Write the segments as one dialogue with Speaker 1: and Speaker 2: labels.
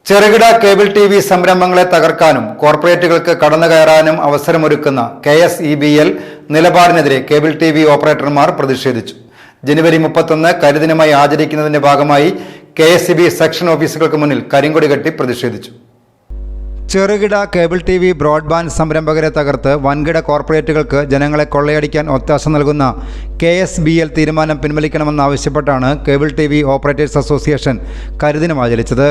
Speaker 1: ചെറുകിട cable TV. സംരംഭങ്ങളെ തകർക്കാനും കോർപ്പറേറ്റുകൾക്ക് കടന്നുകയറാനും അവസരമൊരുക്കുന്ന KSEBL നിലപാടിനെതിരെ cable TV. ഓപ്പറേറ്റർമാർ പ്രതിഷേധിച്ചു. ജനുവരി 31 കരിദിനമായി ആചരിക്കുന്നതിന്റെ ഭാഗമായി KSEB സെക്ഷൻ ഓഫീസുകൾക്ക് മുന്നിൽ കരിങ്കൊടി കെട്ടി പ്രതിഷേധിച്ചു. ചെറുകിട കേബിൾ ടി.വി. ബ്രോഡ്ബാൻഡ് സംരംഭകരെ തകർത്ത് വൻകിട കോർപ്പറേറ്റുകൾക്ക് ജനങ്ങളെ കൊള്ളയടിക്കാൻ ഒത്താശ നൽകുന്ന KSBL തീരുമാനം പിൻവലിക്കണമെന്നാവശ്യപ്പെട്ടാണ് കേബിൾ ടി.വി. ഓപ്പറേറ്റേഴ്സ് അസോസിയേഷൻ കരിദിനം ആചരിച്ചത്.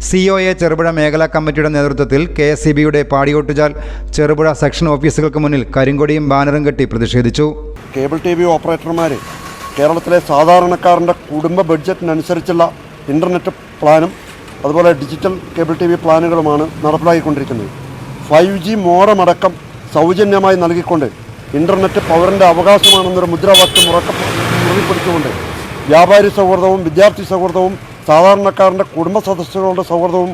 Speaker 1: COA ചെറുപുഴ മേഖലാ കമ്മിറ്റിയുടെ നേതൃത്വത്തിൽ KSEBയുടെ പാടിയോട്ടുചാൽ ചെറുപുഴ സെക്ഷൻ ഓഫീസുകൾക്ക് മുന്നിൽ കരിങ്കൊടിയും ബാനറും കെട്ടി പ്രതിഷേധിച്ചു.
Speaker 2: Cable TV. ഓപ്പറേറ്റർമാർ കേരളത്തിലെ സാധാരണക്കാരൻ്റെ കുടുംബ ബഡ്ജറ്റിനനുസരിച്ചുള്ള ഇൻ്റർനെറ്റ് പ്ലാനും അതുപോലെ ഡിജിറ്റൽ കേബിൾ ടി.വി. പ്ലാനുകളുമാണ് നടപ്പിലാക്കിക്കൊണ്ടിരിക്കുന്നത്. 5G മോഡമടക്കം സൗജന്യമായി നൽകിക്കൊണ്ട് ഇൻ്റർനെറ്റ് പൗരൻ്റെ അവകാശമാണെന്നൊരു മുദ്രാവാക്യം മുറുകിപ്പിടിച്ചുകൊണ്ട് വ്യാപാരി സൗഹൃദവും വിദ്യാർത്ഥി സൗഹൃദവും സാധാരണക്കാരൻ്റെ കുടുംബ സദസ്സുകളുടെ സൗഹൃദവും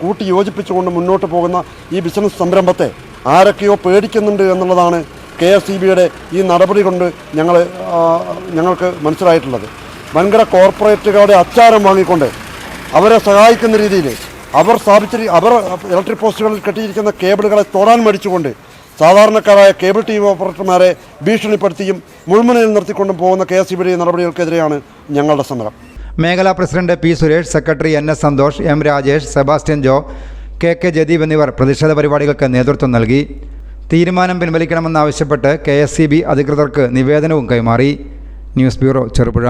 Speaker 2: കൂട്ടി യോജിപ്പിച്ചുകൊണ്ട് മുന്നോട്ട് പോകുന്ന ഈ ബിസിനസ് സംരംഭത്തെ ആരൊക്കെയോ പേടിക്കുന്നുണ്ട് എന്നുള്ളതാണ് KSEBയുടെ ഈ നടപടി കൊണ്ട് ഞങ്ങൾക്ക് മനസ്സിലായിട്ടുള്ളത്. വൻകിട കോർപ്പറേറ്റുകളുടെ അച്ചാരം വാങ്ങിക്കൊണ്ട് അവരെ സഹായിക്കുന്ന രീതിയിൽ അവർ ഇലക്ട്രിക് പോസ്റ്റുകളിൽ കെട്ടിയിരിക്കുന്ന കേബിളുകളെ തൊടാൻ മടിച്ചുകൊണ്ട് സാധാരണക്കാരായ കേബിൾ ടി.വി. ഓപ്പറേറ്റർമാരെ ഭീഷണിപ്പെടുത്തിയും മുൾമുനയിൽ നിർത്തിക്കൊണ്ടും പോകുന്ന KSEBയുടെ നടപടികൾക്കെതിരെയാണ് ഞങ്ങളുടെ സമരം.
Speaker 1: മേഖലാ president P. Suresh, secretary NS Santhosh, M. Rajesh, Sebastian Joe, KK Jadeeb എന്നിവർ പ്രതിഷേധ പരിപാടികൾക്ക് നേതൃത്വം നൽകി. തീരുമാനം പിൻവലിക്കണമെന്നാവശ്യപ്പെട്ട് KSEB അധികൃതർക്ക് നിവേദനവും കൈമാറി. News bureau, Cherupuzha.